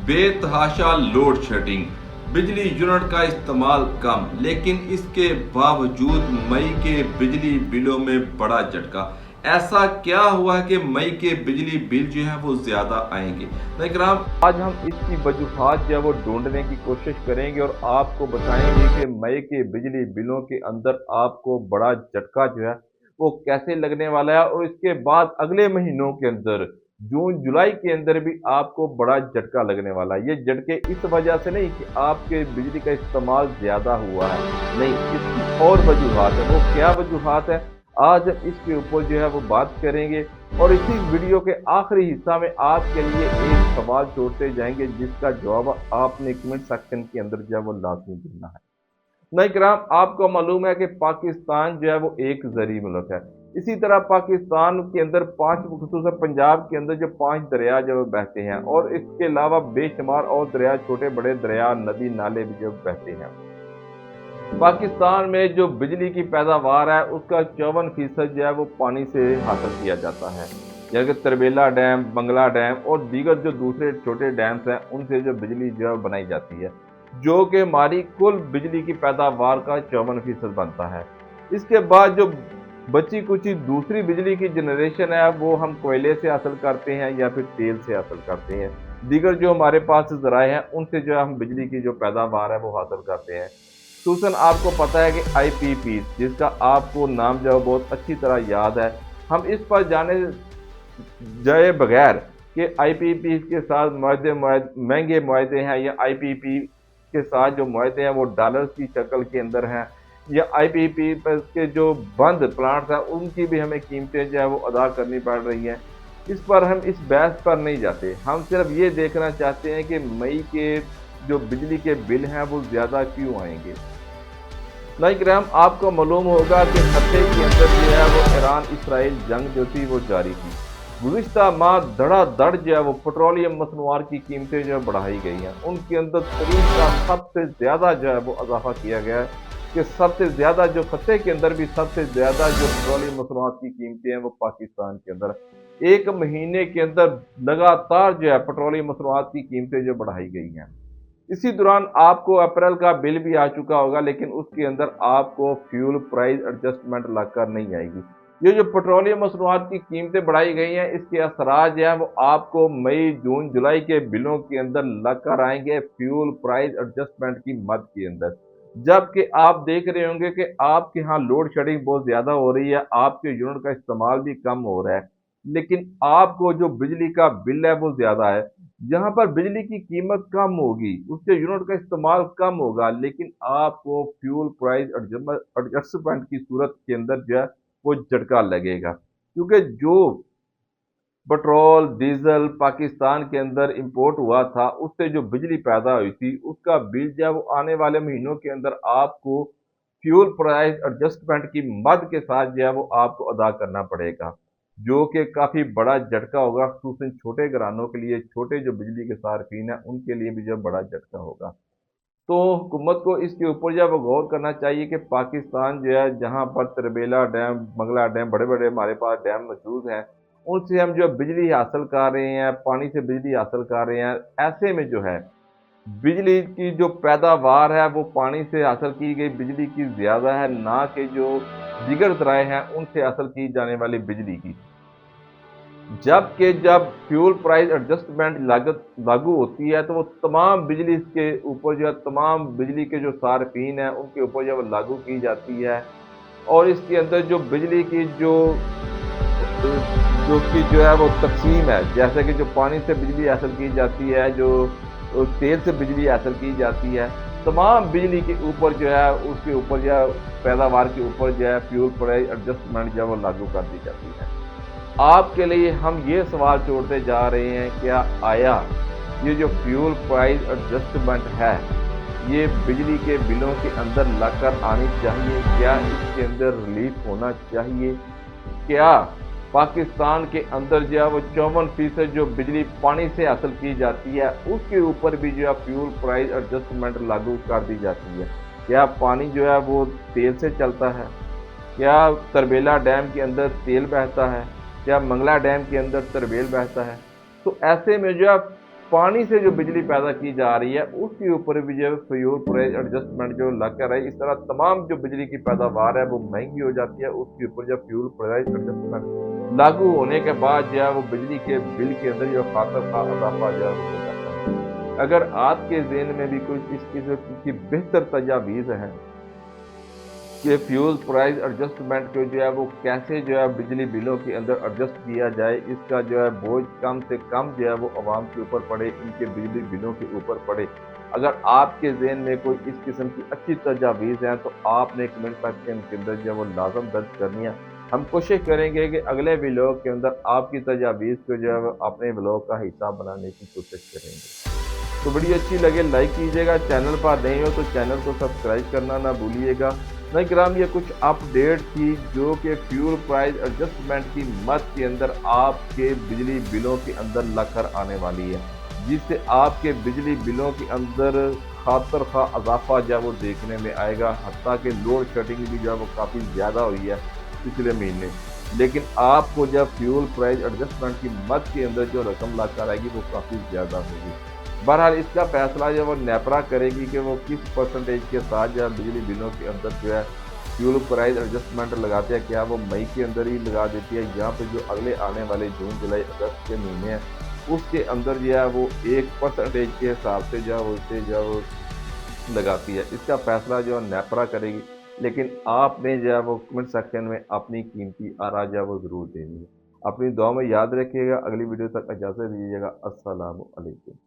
बेतहाशा load shedding, बिजली unit का इस्तेमाल कम, लेकिन इसके बावजूद मई के बिजली बिलों में बड़ा झटका। ऐसा क्या हुआ है कि मई के बिजली बिल जो है वो ज्यादा आएंगे? नाज़रीन, आज हम इसकी वजूहात जो है वो ढूंढने की कोशिश करेंगे और आपको बताएंगे कि मई के बिजली बिलों के अंदर आपको बड़ा झटका जो है वो कैसे लगने वाला है, और इसके बाद अगले महीनों के अंदर जून जुलाई के अंदर भी आपको बड़ा झटका लगने वाला है। ये झटके इस वजह से नहीं कि आपके बिजली का इस्तेमाल ज्यादा हुआ है, नहीं, इसकी और वजूहात है। वो क्या वजूहात है, आज हम इसके ऊपर जो है वो बात करेंगे। और इसी वीडियो के आखिरी हिस्सा में आपके लिए एक सवाल छोड़ते जाएंगे जिसका जवाब आपने कमेंट सेक्शन के अंदर जो है वो लाजमी देना है। नाज़रीन, आपको मालूम है कि पाकिस्तान जो है वो एक ज़री मुल्क है। इसी तरह पाकिस्तान के अंदर पांच, खुसूसन पंजाब के अंदर जो 5 दरिया जो बहते हैं, और इसके अलावा बेशुमार और दरिया, छोटे बड़े दरिया, नदी नाले भी जो बहते हैं। पाकिस्तान में जो बिजली की पैदावार है उसका 54% जो है वो पानी से हासिल किया जाता है। जैसे तरबेला डैम, बंगला डैम और दीगर जो दूसरे छोटे डैम्स हैं उनसे जो बिजली जो है बनाई जाती है, जो कि हमारी कुल बिजली की पैदावार का 54% बनता है। इसके बाद जो बची कुछ दूसरी बिजली की जनरेशन है वो हम कोयले से हासिल करते हैं या फिर तेल से हासिल करते हैं। दीगर जो हमारे पास ज़राए हैं उनसे जो है हम बिजली की जो पैदावार है वो हासिल करते हैं। खसूसन आपको पता है कि IPP, जिसका आपको नाम जो है बहुत अच्छी तरह याद है, हम इस पर जाने जाए बगैर कि IPP के साथ महंगे मुआहदे हैं, या IPP के साथ जो मुआहदे हैं वो डॉलर्स की शक्ल के अंदर हैं, या IPP के जो बंद प्लांट्स हैं उनकी भी हमें कीमतें जो है वो अदा करनी पड़ रही हैं। इस पर हम इस बहस पर नहीं जाते, हम सिर्फ ये देखना चाहते हैं कि मई के जो बिजली के बिल हैं वो ज़्यादा क्यों आएंगे। नाज़रीन, आपको मालूम होगा कि हफ्ते के अंदर जो है वो ईरान इसराइल जंग जो थी वो जारी थी। गुज़िश्ता माह धड़ाधड़ जो है वो पेट्रोलियम मसनूआत की कीमतें जो है बढ़ाई गई हैं। उनके अंदर तरीन का सबसे ज़्यादा जो है वो इजाफा किया गया है कि सबसे ज़्यादा जो खत्ते के अंदर भी सबसे ज़्यादा जो पेट्रोलियम मसनूआत की कीमतें हैं वो पाकिस्तान के अंदर एक महीने के अंदर लगातार जो है पेट्रोलियम मसनूआत की कीमतें जो बढ़ाई गई हैं। इसी दौरान आपको अप्रैल का बिल भी आ चुका होगा, लेकिन उसके अंदर आपको फ्यूल प्राइस एडजस्टमेंट लगकर नहीं आएगी। ये जो पेट्रोलियम मसनूआत की कीमतें बढ़ाई गई हैं इसके असरात जो है वो आपको मई जून जुलाई के बिलों के अंदर लगकर आएंगे फ्यूल प्राइस एडजस्टमेंट की मद के अंदर। जबकि आप देख रहे होंगे कि आपके यहाँ लोड शेडिंग बहुत ज्यादा हो रही है, आपके यूनिट का इस्तेमाल भी कम हो रहा है, लेकिन आपको जो बिजली का बिल है वो ज्यादा है। जहां पर बिजली की कीमत कम होगी, उससे यूनिट का इस्तेमाल कम होगा, लेकिन आपको फ्यूल प्राइस एडजस्टमेंट की सूरत के अंदर जो है वो झटका लगेगा, क्योंकि जो पेट्रोल डीजल पाकिस्तान के अंदर इंपोर्ट हुआ था उससे जो बिजली पैदा हुई थी उसका बिल जो है वो आने वाले महीनों के अंदर आपको फ्यूल प्राइस एडजस्टमेंट की मद के साथ जो है वो आपको अदा करना पड़ेगा, जो कि काफ़ी बड़ा झटका होगा, खुसूसन छोटे घरानों के लिए, छोटे जो बिजली के सार्फिन हैं उनके लिए भी जो बड़ा झटका होगा। तो हुकूमत को इसके ऊपर जो है वो गौर करना चाहिए कि पाकिस्तान जो है जहाँ पर तरबेला डैम, बंगला डैम, बड़े बड़े हमारे पास डैम मौजूद हैं, उनसे हम जो बिजली हासिल कर रहे हैं, पानी से बिजली हासिल कर रहे हैं, ऐसे में जो है बिजली की जो पैदावार है वो पानी से हासिल की गई बिजली की ज़्यादा है, ना कि जो दीगर ज़राए हैं उनसे हासिल की जाने वाली बिजली की। जबकि जब फ्यूल प्राइस एडजस्टमेंट लागत लागू होती है तो वो तमाम बिजली के ऊपर जो है, तमाम बिजली के जो सार्फिन हैं उनके ऊपर जो है वो लागू की जाती है। और इसके अंदर जो बिजली की जो कि जो है वो तकसीम है, जैसे कि जो पानी से बिजली हासिल की जाती है, जो तेल से बिजली हासिल की जाती है, तमाम बिजली के ऊपर जो है उसके ऊपर जो है पैदावार के ऊपर जो है फ्यूल प्राइस एडजस्टमेंट जो है वो लागू कर दी जाती है। आपके लिए हम ये सवाल छोड़ते जा रहे हैं, क्या आया ये जो फ्यूल प्राइस एडजस्टमेंट है ये बिजली के बिलों के अंदर लाकर आनी चाहिए? क्या इसके अंदर रिलीफ होना चाहिए? क्या पाकिस्तान के अंदर जो है वो 54% जो बिजली पानी से हासिल की जाती है उसके ऊपर भी जो है फ्यूल प्राइस एडजस्टमेंट लागू कर दी जाती है? क्या पानी जो है वो तेल से चलता है? क्या तरबेला डैम के अंदर तेल बहता है? क्या मंगला डैम के अंदर तरबेल बहता है? तो ऐसे में जो है पानी से जो बिजली पैदा की जा रही है उसके ऊपर भी जो फ्यूल प्राइस एडजस्टमेंट जो लग कर है, इस तरह तमाम जो बिजली की पैदावार है वो महंगी हो जाती है। उसके ऊपर जब फ्यूल प्राइस एडजस्टमेंट लागू होने के बाद जो है वो बिजली के बिल के अंदर जो खातर का इजाफा जो है वो हो जाता है। अगर आपके ज़हन में भी कुछ इस किस्म की बेहतर तजावीज़ हैं कि फ्यूल प्राइस एडजस्टमेंट को जो है वो कैसे जो है बिजली बिलों के अंदर एडजस्ट किया जाए, इसका जो है बोझ कम से कम जो है वो आवाम के ऊपर पड़े, इनके बिजली बिलों के ऊपर पड़े। अगर आपके ज़हन में कोई इस किस्म की अच्छी तजावीज़ हैं तो आपने कमेंट सेक्शन के अंदर जो है वो लाजम दर्ज करनी है। हम कोशिश करेंगे कि अगले व्लॉग के अंदर आपकी तजावीज़ को जो है वो अपने व्लॉग का हिस्सा बनाने की कोशिश करेंगे। तो वीडियो अच्छी लगे लाइक कीजिएगा, चैनल पर नए हो तो चैनल को सब्सक्राइब करना ना भूलिएगा। नहीं कराम, ये कुछ अपडेट थी जो कि फ्यूल प्राइस एडजस्टमेंट की मद के अंदर आपके बिजली बिलों के अंदर लग कर आने वाली है, जिससे आपके बिजली बिलों के अंदर खातर खा इजाफा जो है वो देखने में आएगा। हत्ता कि लोड शेडिंग भी जो है वो काफ़ी ज़्यादा हुई है पिछले महीने, लेकिन आपको जब फ्यूल प्राइस एडजस्टमेंट की मद के अंदर जो रकम लग कर आएगी वो काफ़ी ज़्यादा होगी। बहरहाल इसका फैसला जो वो नेपरा करेगी कि वो किस परसेंटेज के साथ जो है बिजली बिलों के अंदर जो है फ्यूल प्राइस एडजस्टमेंट लगाते हैं। क्या वो मई के अंदर ही लगा देती है, यहाँ पे जो अगले आने वाले जून जुलाई अगस्त के महीने हैं उसके अंदर जो है वो 1% के हिसाब से जो है वो इसे जो है वो लगाती है। इसका फैसला जो है नेपरा करेगी, लेकिन आपने जो है वो कमेंट सेक्शन में अपनी कीमती आरा जो है वो ज़रूर देनी है। अपनी दुआ में याद रखिएगा। अगली वीडियो तक इजाज़त दीजिएगा। अस्सलामु अलैकुम।